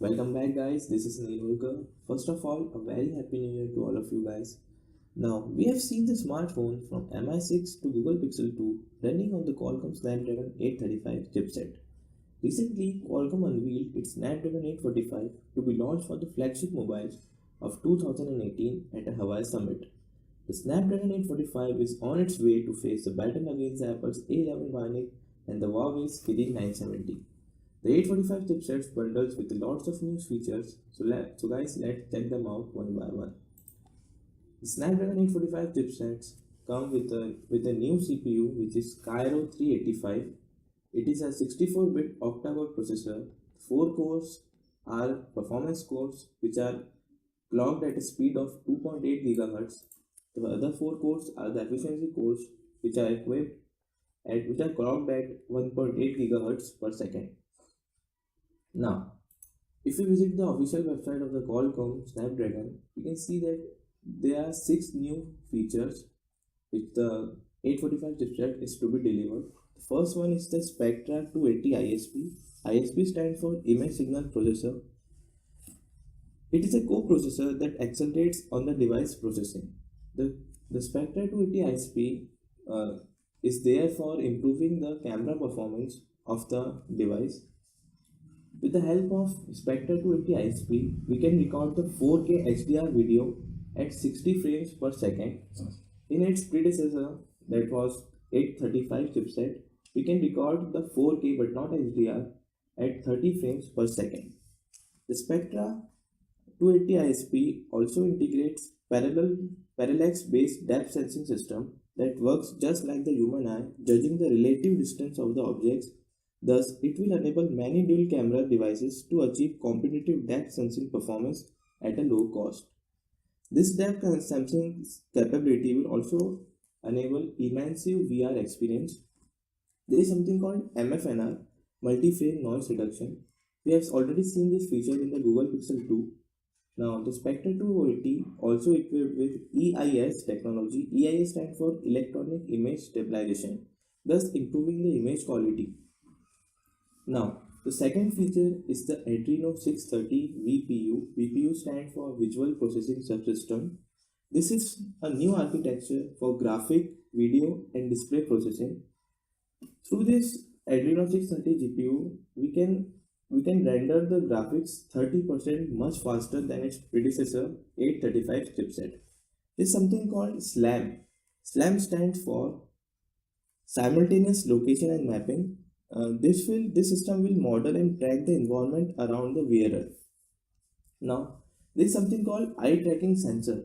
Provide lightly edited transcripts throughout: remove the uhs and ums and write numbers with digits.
Welcome back, guys. This is Neil. First of all, a very happy new year to all of you guys. Now, we have seen the smartphone from MI6 to Google Pixel 2 running on the Qualcomm Snapdragon 835 chipset. Recently, Qualcomm unveiled its Snapdragon 845 to be launched for the flagship mobiles of 2018 at a Hawaii summit. The Snapdragon 845 is on its way to face the battle against Apple's A11 Bionic and the Huawei's Kirin 970. The 845 chipsets bundles with lots of new features, so guys, let's check them out one by one. The Snapdragon 845 chipsets come with a new CPU which is Cairo 385. It is a 64-bit octa-core processor. 4 cores are performance cores which are clocked at a speed of 2.8 GHz. The other 4 cores are the efficiency cores which are clocked at 1.8 GHz per second. Now, if you visit the official website of the Qualcomm Snapdragon, you can see that there are 6 new features which the 845 chipset is to be delivered. The first one is the Spectra 280 ISP. ISP stands for Image Signal Processor. It is a co-processor that accelerates on the device processing. The Spectra 280 ISP is there for improving the camera performance of the device. With the help of Spectra 280 ISP, we can record the 4K HDR video at 60 frames per second. In its predecessor, that was 835 chipset, we can record the 4K but not HDR at 30 frames per second. The Spectra 280 ISP also integrates parallax-based depth sensing system that works just like the human eye, judging the relative distance of the objects. Thus, it will enable many dual camera devices to achieve competitive depth sensing performance at a low cost. This depth sensing capability will also enable immersive VR experience. There is something called MFNR, multi-frame noise reduction. We have already seen this feature in the Google Pixel 2. Now, the Spectre 280 also equipped with EIS technology. EIS stands for Electronic Image Stabilization, thus improving the image quality. Now, the second feature is the Adreno 630 VPU. VPU stands for Visual Processing Subsystem. This is a new architecture for graphic, video, and display processing. Through this Adreno 630 GPU, we can render the graphics 30% much faster than its predecessor 835 chipset. There is something called SLAM. SLAM stands for Simultaneous Location and Mapping. This system will model and track the environment around the wearer. Now, there is something called eye tracking sensor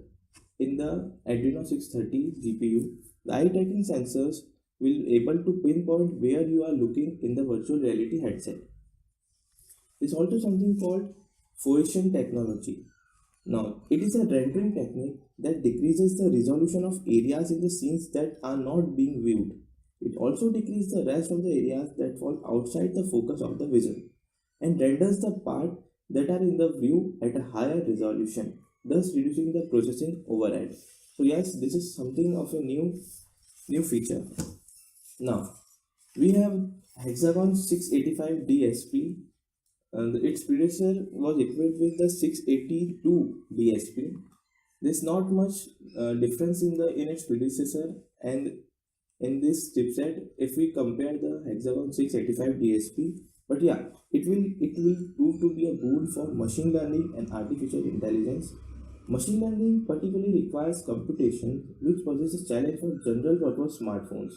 in the Adreno 630 GPU. The eye tracking sensors will be able to pinpoint where you are looking in the virtual reality headset. There is also something called Foveation technology. Now, it is a rendering technique that decreases the resolution of areas in the scenes that are not being viewed. It also decreases the rest of the areas that fall outside the focus of the vision and renders the part that are in the view at a higher resolution, thus reducing the processing overhead. So yes, this is something of a new feature. Now, we have Hexagon 685 DSP, and its predecessor was equipped with the 682 DSP. There's not much difference in its predecessor and in this chipset if we compare the Hexagon 685 DSP. But yeah, it will prove to be a boon for machine learning and artificial intelligence. Machine learning particularly requires computation, which poses a challenge for general purpose smartphones.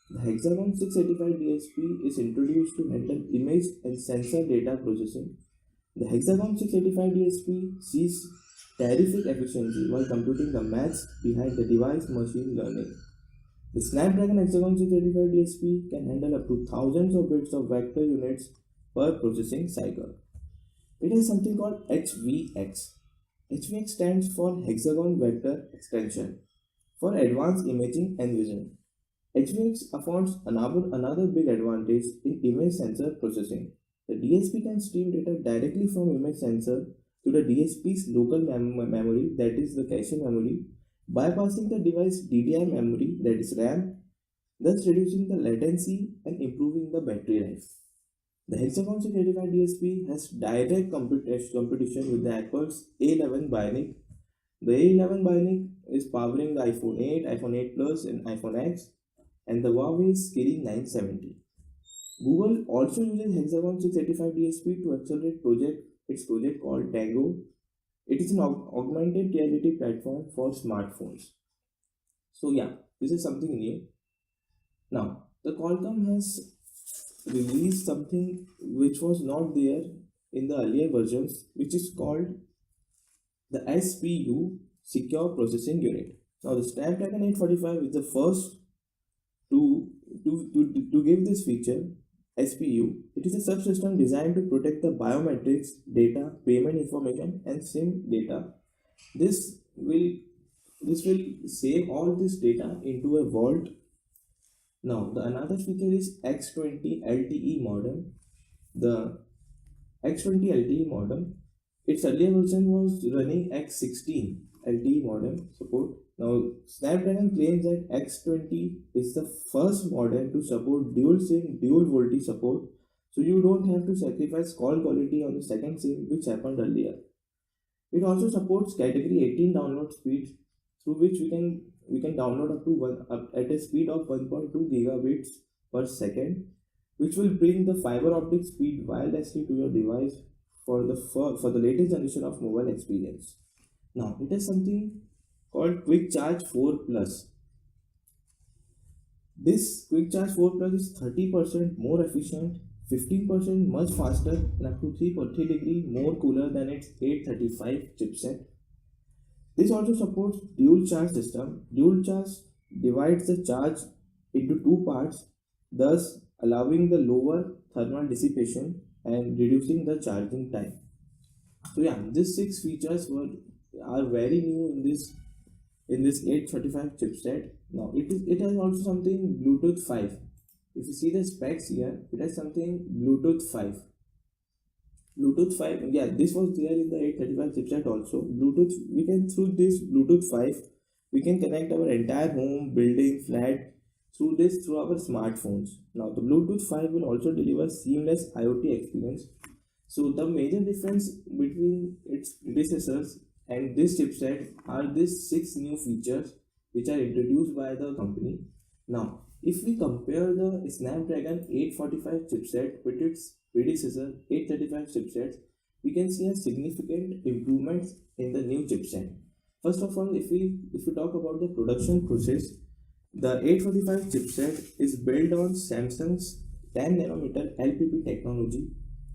The Hexagon 685 DSP is introduced to handle image and sensor data processing. The Hexagon 685 DSP sees terrific efficiency while computing the maths behind the device machine learning. The Snapdragon Hexagon 685 DSP can handle up to thousands of bits of vector units per processing cycle. It has something called HVX. HVX stands for Hexagon Vector Extension for advanced imaging and vision. HVX affords another big advantage in image sensor processing. The DSP can stream data directly from image sensor to the DSP's local memory, that is the cache memory, bypassing the device DDI memory, that is RAM, thus reducing the latency and improving the battery life. The Hexagon 685 DSP has direct competition with the Apple's A11 Bionic. The A11 Bionic is powering the iPhone 8, iPhone 8 Plus, and iPhone X, and the Huawei Kirin 970. Google also uses Hexagon 685 DSP to accelerate its project called Tango. It is an augmented reality platform for smartphones. So yeah, this is something new. Now, the Qualcomm has released something which was not there in the earlier versions, which is called the SPU Secure Processing Unit. Now, the Snapdragon 845 is the first to, to give this feature. SPU. It is a subsystem designed to protect the biometrics, data, payment information, and SIM data. This will this will save all this data into a vault. Now, the another feature is X20 LTE modem. The X20 LTE modem, its earlier version was running X16 LTE modem support. Now, Snapdragon claims that X20 is the first modem to support dual SIM, dual VoLTE support, so you don't have to sacrifice call quality on the second SIM, which happened earlier. It also supports category 18 download speeds, through which we can download up at a speed of 1.2 gigabits per second, which will bring the fiber optic speed wirelessly to your device for the latest generation of mobile experience. Now, it has something called Quick Charge 4 Plus. This Quick Charge 4 Plus is 30% more efficient, 15% much faster, and up to 3 degrees more cooler than its 835 chipset. This also supports dual charge system. Dual charge divides the charge into two parts, thus allowing the lower thermal dissipation and reducing the charging time. So yeah, these six features are very new in this 835 chipset. Now it has also something Bluetooth 5. If you see the specs here, it has something Bluetooth 5. Bluetooth 5, yeah, this was there in the 835 chipset also. Bluetooth, we can through this Bluetooth 5, we can connect our entire home, building, flat through our smartphones. Now the Bluetooth 5 will also deliver seamless IoT experience. So the major difference between its predecessors and this chipset are these six new features which are introduced by the company. Now, if we compare the Snapdragon 845 chipset with its predecessor 835 chipsets, we can see a significant improvements in the new chipset. First of all, if we talk about the production process, the 845 chipset is built on Samsung's 10 nanometer LPP technology.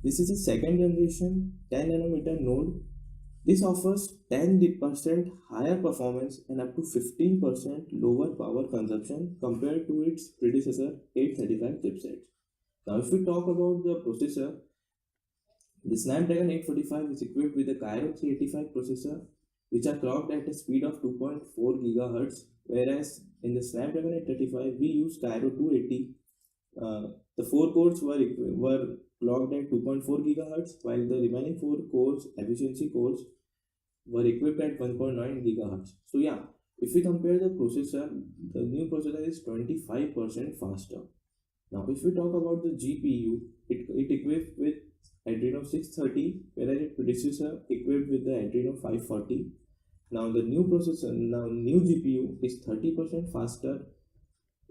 This is a second generation 10 nanometer node. This offers 10% higher performance and up to 15% lower power consumption compared to its predecessor 835 chipset. Now, if we talk about the processor, the Snapdragon 845 is equipped with a Kryo 385 processor, which are clocked at a speed of 2.4 GHz, whereas in the Snapdragon 835 we use Kryo 280. The 4 cores were clocked at 2.4 GHz, while the remaining 4 cores, efficiency cores, were equipped at 1.9 GHz. So yeah, if we compare the processor, the new processor is 25% faster. Now, if we talk about the GPU, it equipped with Adreno 630, whereas its predecessor equipped with the Adreno 540. Now, the new GPU is 30% faster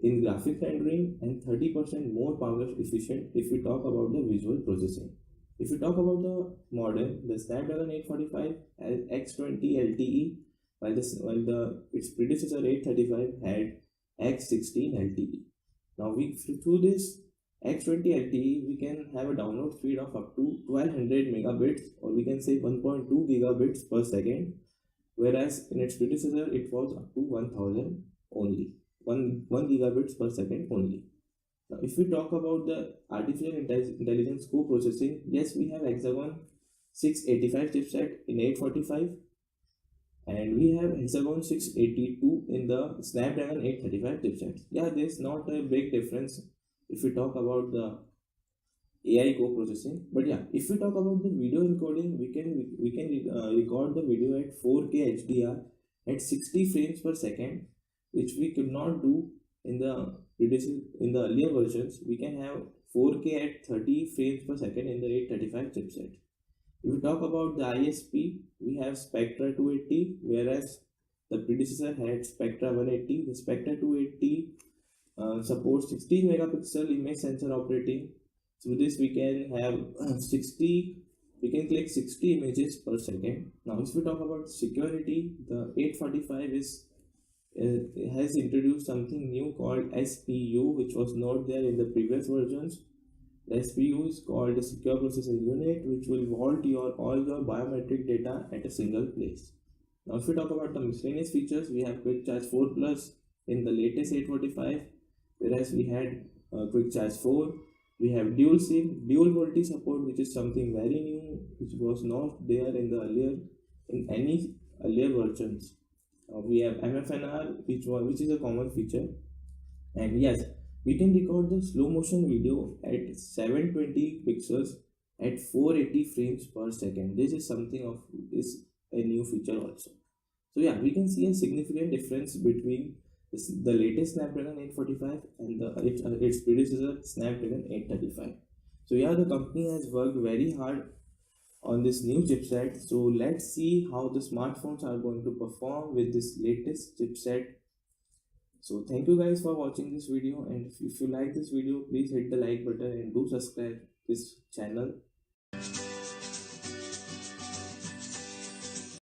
in graphic rendering and 30% more power efficient if we talk about the visual processing. If we talk about the model, the Snapdragon 845 has X20 LTE, while its predecessor 835 had X16 LTE. Now through this X20 LTE, we can have a download speed of up to 1200 megabits, or we can say 1.2 gigabits per second, whereas in its predecessor it was up to 1000 only, 1 gigabits per second only. Now, if we talk about the artificial intelligence co-processing, yes, we have Hexagon 685 chipset in 845, and we have Hexagon 682 in the Snapdragon 835 chipset. Yeah, there's not a big difference if we talk about the AI co-processing. But yeah, if we talk about the video encoding, we can record the video at 4K HDR at 60 frames per second, which we could not do in the in the earlier versions, we can have 4K at 30 frames per second in the 835 chipset. If we talk about the ISP, we have Spectra 280, whereas the predecessor had Spectra 180. The Spectra 280 supports 16 megapixel image sensor operating. Through this, we can have 60. We can click 60 images per second. Now, if we talk about security, the 845 has introduced something new called SPU, which was not there in the previous versions. The SPU is called the Secure Processing Unit, which will vault all your biometric data at a single place. Now, if we talk about the miscellaneous features, we have Quick Charge 4 Plus in the latest 845, whereas we had Quick Charge 4. We have dual SIM, dual VoLTE support, which is something very new, which was not there in any earlier versions. We have MFNR, which is a common feature, and yes, we can record the slow motion video at 720 pixels at 480 frames per second. This is a new feature also. So yeah, we can see a significant difference between the latest Snapdragon 845 and its predecessor Snapdragon 835. So yeah, the company has worked very hard on this new chipset. So let's see how the smartphones are going to perform with this latest chipset. So thank you guys for watching this video, and if you like this video, please hit the like button and do subscribe this channel.